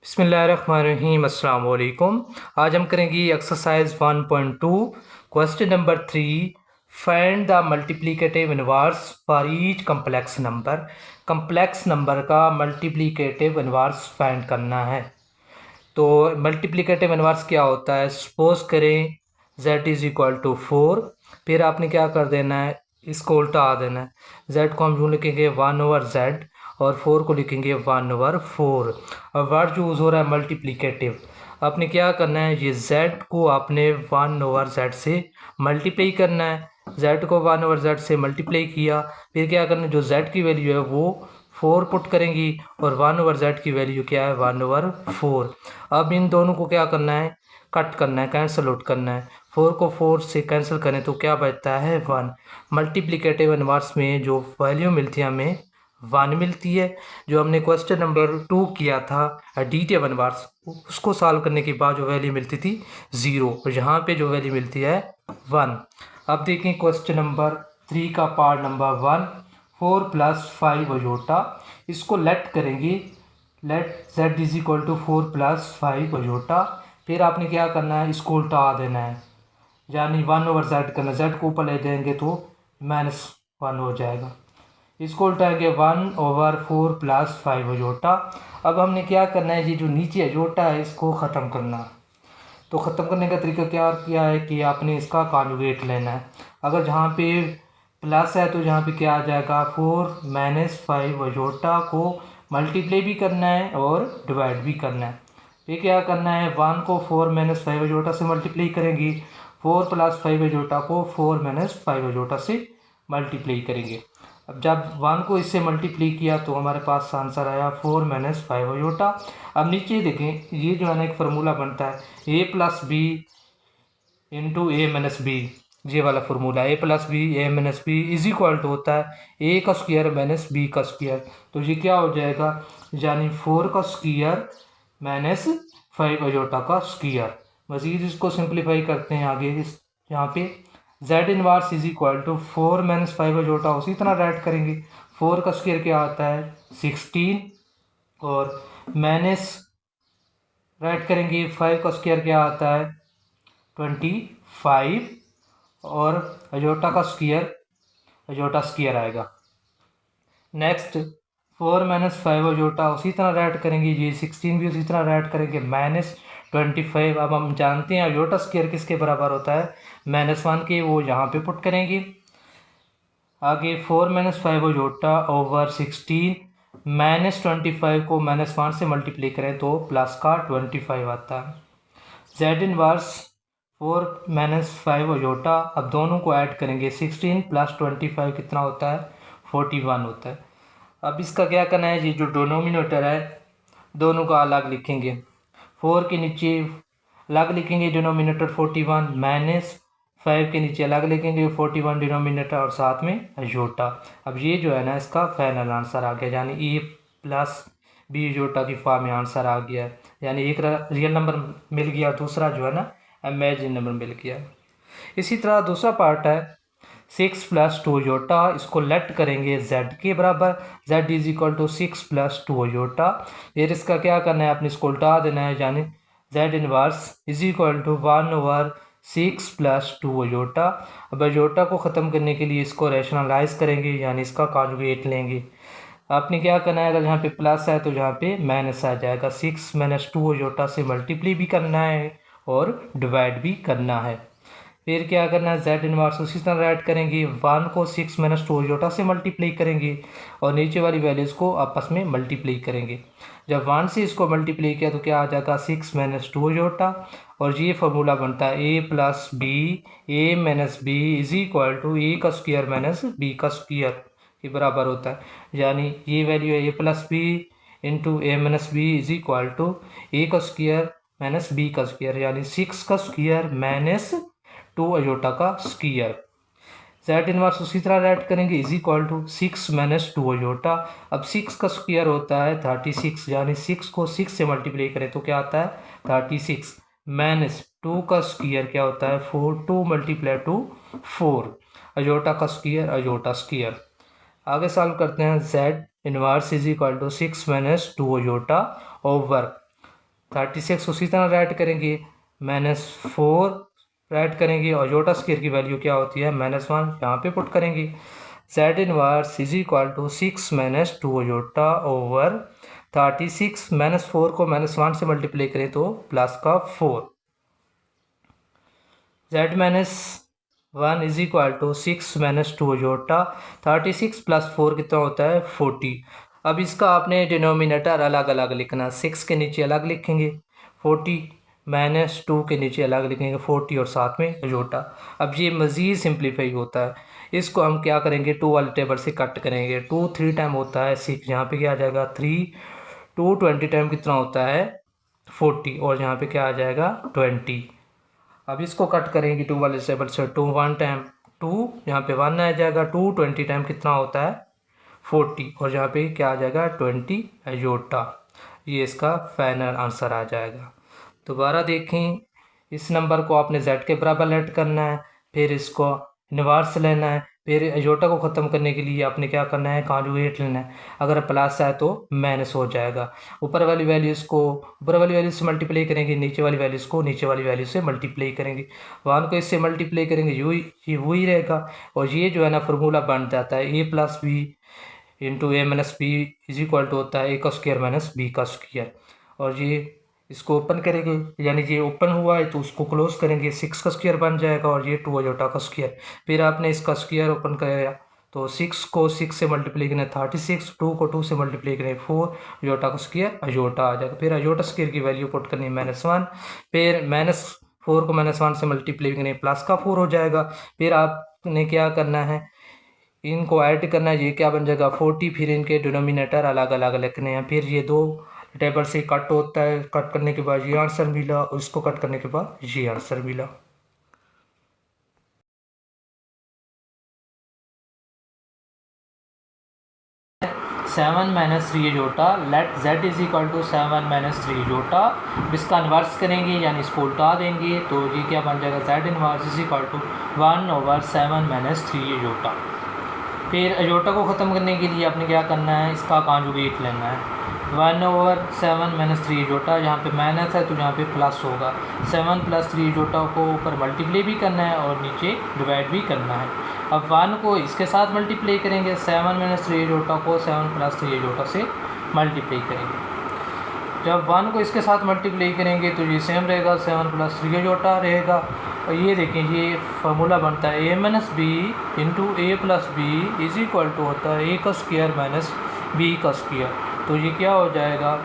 बिस्मिल्लाहिर्रहमानिर्रहीम अस्सलाम वालेकुम। आज हम करेंगे exercise 1.2 question number 3। Find the multiplicative inverse for each complex number. Complex number का मल्टीप्लिकेटिव इनवर्स फाइंड करना है। तो मल्टीप्लिकेटिव इनवर्स क्या होता है? सपोज करें z इज़ इक्वल टू 4, फिर आपने क्या कर देना है, इसको उल्टा देना है। z को हम यूँ लिखेंगे 1/z और 4 को लिखेंगे 1/4। अब वर्ड यूज़ हो रहा है मल्टीप्लिकेटिव। आपने क्या करना है, ये z को आपने 1/z से मल्टीप्लाई करना है। z को 1/z से मल्टीप्लाई किया, फिर क्या करना है, जो z की वैल्यू है वो 4 पुट करेंगी और 1/z की वैल्यू क्या है, 1/4। अब इन दोनों को क्या करना है, कट करना है, कैंसिल आउट करना है। 4 को 4 से कैंसिल करें तो क्या बचता है, 1। मल्टीप्लिकेटिव इनवर्स में जो वैल्यू मिलती है हमें 1 मिलती है। जो हमने क्वेश्चन नंबर 2 किया था एडिटिव इनवर्स, उसको सॉल्व करने के बाद जो वैल्यू मिलती थी 0, और यहाँ पे जो वैल्यू मिलती है 1। अब देखें क्वेश्चन नंबर 3 का पार्ट नंबर 1। 4 + 5 अजोटा, इसको लेट करेंगे। Let z is equal to 4 + 5 iota. फिर आपने क्या करना है, इसको उल्टा देना है, यानी 1/z करना। z को ऊपर ले जाएंगे तो -1 हो जाएगा। इसको उल्टाएंगे 1/4 + 5 अजोटा। अब हमने क्या करना है, ये जो नीचे अजोटा है इसको ख़त्म करना। तो ख़त्म करने का तरीका क्या किया है कि आपने इसका कॉन्जुगेट लेना है। अगर जहाँ पे प्लस है तो यहाँ पे क्या आ जाएगा, 4 - 5 अजोटा को मल्टीप्लाई भी करना है और डिवाइड भी करना है। ये क्या करना है, 1 को 4 - 5 अजोटा से मल्टीप्लाई करेंगे, 4 + 5 अजोटा को 4 - 5 अजोटा से मल्टीप्लाई करेंगे। अब जब 1 को इससे मल्टीप्लाई किया तो हमारे पास आंसर आया 4 - 5 अजोटा। अब नीचे देखें, ये जो है ना एक फार्मूला बनता है a + b into a - b। ये वाला formula a + b a - b is equal to होता है a का स्क्वायर - b का स्क्वायर। तो ये क्या हो जाएगा, यानी 4 का स्क्वायर - 5 अजोटा का स्क्वायर। मज़ीद इसको सिंप्लीफाई करते हैं आगे। इस यहाँ पे z inverse is equal to 4 - 5 iota उसी तरह राइट करेंगे। 4 का स्क्वायर क्या आता है, 16, और माइनस राइट करेंगे 5 का स्क्वायर क्या आता है, 25, और अजोटा का स्क्वायर अजोटा स्क्वायर आएगा। नेक्स्ट 4 - 5 अजोटा उसी तरह राइट करेंगे, ये 16 भी उसी तरह राइट करेंगे, -25। अब हम जानते हैं अजोटा स्क्वायर किसके बराबर होता है, -1 के, वो यहाँ पे पुट करेंगे। आगे 4 - 5 अजोटा ओवर 16, -25 को -1 से मल्टीप्लाई करें तो प्लस का 25 आता है। z इनवर्स 4 - 5 अजोटा, अब दोनों को ऐड करेंगे, 16 + 25 कितना होता है, 41 होता है। अब इसका क्या करना है, ये जो डिनोमिनेटर है दोनों का अलग लिखेंगे। 4 के नीचे अलग लिखेंगे डिनोमिनेटर 41, -5 के नीचे अलग लिखेंगे 41 डिनोमिनेटर, और साथ में अजोटा। अब ये जो है ना इसका फाइनल आंसर आ गया, यानी a + b अजोटा की फॉर्म में आंसर आ गया है। यानी एक रियल नंबर मिल गया, दूसरा जो है ना इमेजिन नंबर मिल गया। इसी तरह दूसरा पार्ट है 6 + 2 अजोटा, इसको लेट करेंगे z के बराबर। z is equal to 6 + 2 iota. फिर इसका क्या करना है, आपने इसको उल्टा देना है, यानी z inverse is equal to 1/6 + 2 iota. अब अजोटा को ख़त्म करने के लिए इसको रैशनलाइज करेंगे, यानी इसका कॉन्जुगेट लेंगे। आपने क्या करना है, अगर यहाँ पे प्लस है तो यहाँ पे माइनस आ जाएगा। 6 - 2 अजोटा से मल्टीप्लाई भी करना है और डिवाइड भी करना है। फिर क्या करना है, z इनवर्स उसी तरह राइट करेंगे, 1 को 6 - 2 अजोटा से मल्टीप्लाई करेंगे और नीचे वाली वैल्यूज़ को आपस में मल्टीप्लाई करेंगे। जब 1 से इसको मल्टीप्लाई किया तो क्या आ जाएगा, 6 - 2 अजोटा, और ये फार्मूला बनता है a + b a - b is equal to a का स्क्वायर - b का स्क्वायर के बराबर होता है। यानी ये वैल्यू है a + b into a - b is equal to a का स्क्वायर -b का स्क्वायर, यानी 6 का स्क्वायर -2 अजोटा का स्क्वायर। z इनवर्स उसी तरह राइट करेंगे, इज इक्वल टू 6 - 2 अजोटा। अब 6 का स्क्वायर होता है 36, यानी 6 को 6 से मल्टीप्लाई करें तो क्या आता है, 36, -2 का स्क्वायर क्या होता है, 4, 2 × 2 4, अजोटा का स्क्वायर अजोटा स्क्वायर। आगे सॉल्व करते हैं, z inverse is equal to 6 - 2 iota over 36 उसी तरह राइट करेंगे, -4 राइट करेंगे और अयोटा स्क्वायर की वैल्यू क्या होती है -1, यहाँ पे पुट करेंगे। Z inverse is equal to 6 - 2 iota over 36 -4 को -1 से मल्टीप्लाई करें तो प्लस का 4। Z -1 is equal to 6 - 2 iota 36 + 4 कितना होता है 40। अब इसका आपने डिनोमिनेटर अलग अलग लिखना, 6 के नीचे अलग लिखेंगे 40, -2 के नीचे अलग लिखेंगे 40 और साथ में अयोटा। अब ये मज़ीद सिंप्लीफाई होता है, इसको हम क्या करेंगे 2 वाले टेबल से कट करेंगे। 2 3 टाइम होता है 6, यहाँ पे क्या आ जाएगा 3, 2 20 टाइम कितना होता है 40 और यहाँ पे क्या आ जाएगा 20। अब इसको कट करेंगे 2 वाले टेबल से, 2 1 टाइम 2, यहाँ पे 1 आ जाएगा, 2 20 टाइम कितना होता है 40 और यहाँ पे क्या आ जाएगा 20 अयोटा। ये इसका फाइनल आंसर आ जाएगा। दोबारा देखें, इस नंबर को आपने z के बराबर लेट करना है, फिर इसको इनवर्स लेना है, फिर अयोटा को ख़त्म करने के लिए आपने क्या करना है कॉन्जुगेट लेना है। अगर प्लस है तो माइनस हो जाएगा। ऊपर वाली वैल्यूज़ को ऊपर वाली वैल्यू से मल्टीप्लाई करेंगे, नीचे वाली वैल्यूज़ को नीचे वाली वैल्यू से मल्टीप्लाई करेंगे। 1 को इससे मल्टीप्लाई करेंगे ये वही रहेगा और ये जो है ना फार्मूला बन जाता है a + b into a - b is equal to होता है a का स्क्वायर माइनस b का स्क्वायर। और ये इसको ओपन करेंगे, यानी ये ओपन हुआ है तो उसको क्लोज करेंगे, 6 का स्क्वायर बन जाएगा और ये 2 अयोटा का स्क्वायर। फिर आपने इसका स्क्वायर ओपन कराया तो 6 को 6 से मल्टीप्लाई करें 36, 2 को 2 से मल्टीप्लाई करें 4, अयोटा का स्क्वायर अयोटा आ जाएगा। फिर अयोटा स्क्वायर की वैल्यू पुट करनी है -1, फिर -4 को -1 से मल्टीप्लाई करें प्लस का 4 हो जाएगा। फिर आपने क्या करना है इनको ऐड करना है, ये क्या बन जाएगा 40, फिर इनके डिनोमिनेटर अलग अलग लिखने हैं। फिर ये 2 टेबल से कट होता है, कट करने के बाद ये आंसर मिला और इसको कट करने के बाद ये आंसर मिला। Seven minus 3 iota, let z is equal to 7 - 3 iota. इसका इन्वर्स करेंगे यानी इसको उल्टा देंगे तो ये क्या बन जाएगा z inverse is equal to 1/7 - 3 iota. फिर अयोटा को ख़त्म करने के लिए आपने क्या करना है इसका कॉन्जुगेट लेना है, 1/7 - 3 अयोटा। यहाँ पे माइनस है तो यहाँ पे प्लस होगा, 7 + 3 अयोटा को ऊपर मल्टीप्लाई भी करना है और नीचे डिवाइड भी करना है। अब 1 को इसके साथ मल्टीप्लाई करेंगे, 7 - 3 अयोटा को 7 + 3 अयोटा से मल्टीप्लाई करेंगे। जब 1 को इसके साथ मल्टीप्लाई करेंगे तो ये सेम रहेगा, 7 + 3 अयोटा रहेगा। और ये देखें ये फार्मूला बनता है a - b into a + b is equal to होता है a का स्क्वायर माइनस b का स्क्वायर। तो ये क्या हो जाएगा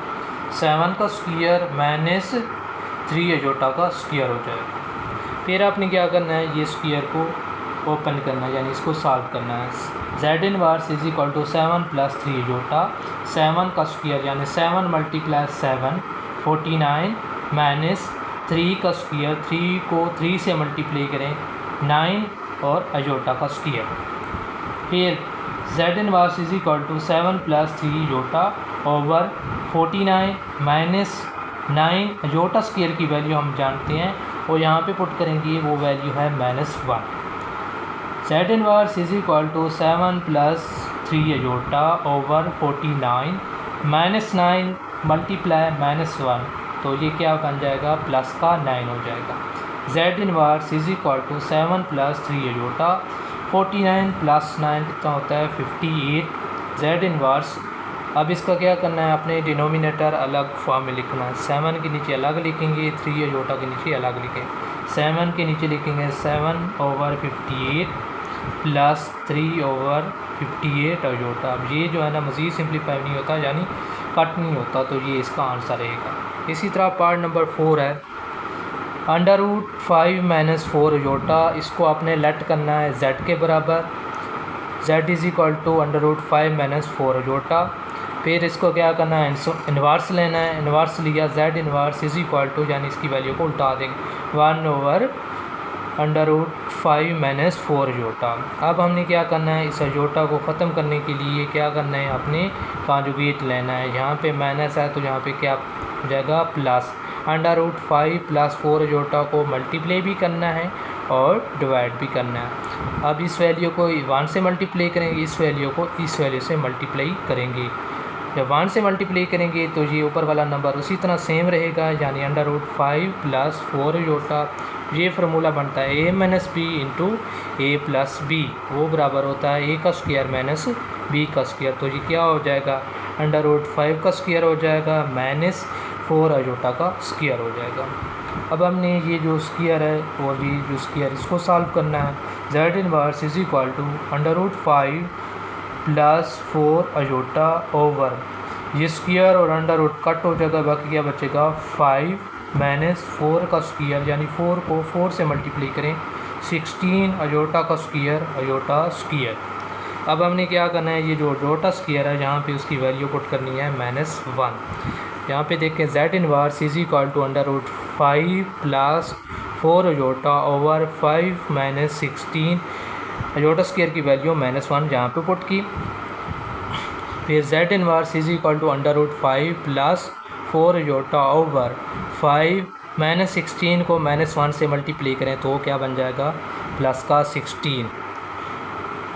7 का स्क्वायर माइनस 3 अयोटा का स्क्वायर हो जाएगा। फिर आपने क्या करना है ये स्क्वायर को ओपन करना है यानी इसको सॉल्व करना है। z inverse is equal to 7 + 3 iota, 7 का स्क्वायर यानी 7 × 7 49 माइनस 3 का स्क्वायर, 3 को 3 से मल्टीप्लाई करें 9 और अयोटा का स्क्वायर। फिर z inverse is equal to 7 + 3 iota over 49 minus 9 iota square की वैल्यू हम जानते हैं और यहाँ पे पुट करेंगे वो वैल्यू है -1। z inverse is equal to 7 + 3 iota over 49 minus 9 multiply -1 तो ये क्या बन जाएगा प्लस का 9 हो जाएगा। z inverse is equal to 7 + 3 iota, 49 + 9 कितना होता है 58। z इनवर्स अब इसका क्या करना है अपने डिनोमिनेटर अलग फॉर्म में लिखना है, 7 के नीचे अलग लिखेंगे, 3 अयोटा के नीचे अलग लिखेंगे। 7 के नीचे लिखेंगे 7/58 प्लस 3/58 अयोटा। अब ये जो है ना मज़ीद सिंप्लीफाई नहीं होता यानी कट नहीं होता तो ये इसका आंसर रहेगा। इसी तरह पार्ट नंबर 4 है √5 - 4 अयोटा। इसको आपने लेट करना है z के बराबर, z is equal to √5 - 4 iota. फिर इसको क्या करना है इन्वर्स लेना है, इन्वर्स लिया z inverse is equal to यानी इसकी वैल्यू को उल्टा देंगे 1/√5 - 4 अयोटा। अब हमने क्या करना है इस अयोटा को ख़त्म करने के लिए क्या करना है अपने कॉन्जुगेट लेना है। यहाँ पे माइनस है तो यहाँ पे क्या हो जाएगा प्लस, √5 + 4 अयोटा को मल्टीप्लाई भी करना है और डिवाइड भी करना है। अब इस वैल्यू को 1 से मल्टीप्लाई करेंगे, इस वैल्यू को इस वैल्यू से मल्टीप्लाई करेंगे जब 1 से मल्टीप्लाई करेंगे तो ये ऊपर वाला नंबर उसी तरह सेम रहेगा, यानी √5 + 4 अयोटा। ये फार्मूला बनता है a - b इंटू a+b, वो बराबर होता है a का स्क्वायर माइनस b का स्क्वायर। तो ये क्या हो जाएगा, √5 का स्क्वायर हो जाएगा माइनस 4 अयोटा का स्क्वायर हो जाएगा। अब हमने ये जो स्क्वायर है और ये जो स्क्वायर, इसको सॉल्व करना है। z inverse is equal to √5 + 4 iota over, ये स्क्वायर और अंडर रूट कट हो जाएगा, बाकी क्या बचेगा 5 - 4 का स्क्वायर, यानी 4 को 4 से मल्टीप्लाई करें 16 अयोटा का स्क्वायर अयोटा स्क्वायर। अब हमने क्या करना है, ये जो अयोटा स्क्वायर है यहाँ पे उसकी वैल्यू पुट करनी है -1। यहाँ पे देखें z inverse is equal to √5 + 4 iota over 5 - 16 iota square की वैल्यू -1 यहाँ पे पुट की। फिर z inverse is equal to √5 + 4 iota over 5 - 16 को -1 से मल्टीप्लाई करें तो क्या बन जाएगा प्लस का 16।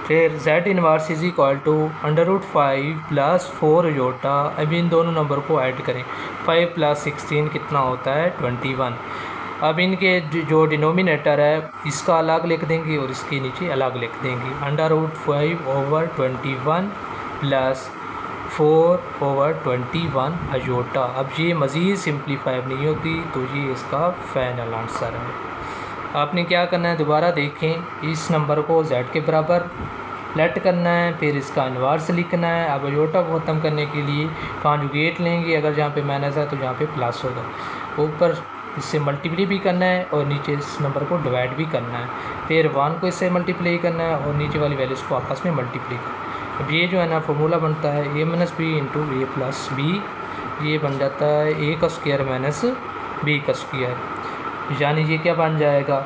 फिर z inverse is equal to √5 + 4 iota, अब इन दोनों नंबर को ऐड करें, 5 + 16 कितना होता है 21। अब इनके जो डिनोमिनेटर है इसका अलग लिख देंगे और इसके नीचे अलग लिख देंगे, √5 ओवर 21 + 4/21 अयोटा। अब ये मज़ीद सिंप्लीफाई नहीं होती, तो ये इसका फाइनल आंसर है। आपने क्या करना है, दोबारा देखें, इस नंबर को z के बराबर लेट करना है, फिर इसका इन्वर्स लिखना है। अब अयोटा को ख़त्म करने के लिए कॉन्जुगेट लेंगे, अगर जहाँ पे माइनस है तो जहाँ पे प्लस होगा, ऊपर इससे मल्टीप्लाई भी करना है और नीचे इस नंबर को डिवाइड भी करना है। फिर 1 को इससे मल्टीप्लाई करना है और नीचे वाली वैल्यूज़ को आपस में मल्टीप्लाई करना है। अब ये जो है ना फार्मूला बनता है a - b इंटू a+b, ये बन जाता है a का स्क्वायर माइनस b का स्क्वायर, यानी ये क्या बन जाएगा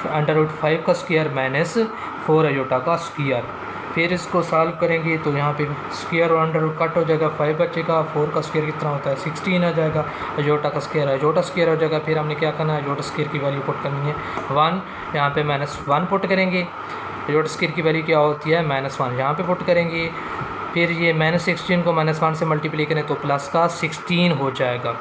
√5 का स्क्वायर माइनस 4 अयोटा का स्क्वायर। फिर इसको सॉल्व करेंगे तो यहाँ पे स्क्वायर और अंडर रूट कट हो जाएगा, 5 बचेगा, 4 का स्क्वायर कितना होता है 16 आ जाएगा, अयोटा का स्क्वायर अयोटा स्क्वायर हो जाएगा। फिर हमने क्या करना है, अयोटा स्क्वायर की वैल्यू पुट करनी है 1, यहाँ पे -1 पुट करेंगे। अयोटा स्क्वायर की वैल्यू क्या होती है -1, यहाँ पे पुट करेंगे। फिर ये -16 को -1 से मल्टीप्लाई करें तो प्लस का 16 हो जाएगा।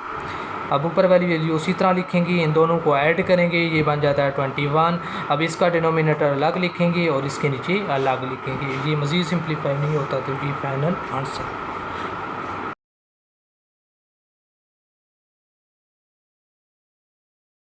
अब ऊपर वाली वैल्यू उसी तरह लिखेंगे, इन दोनों को ऐड करेंगे, ये बन जाता है 21। अब इसका डिनोमिनेटर अलग लिखेंगे और इसके नीचे अलग लिखेंगे, ये मज़ीद सिंप्लीफाई नहीं होता, तो ये फाइनल आंसर।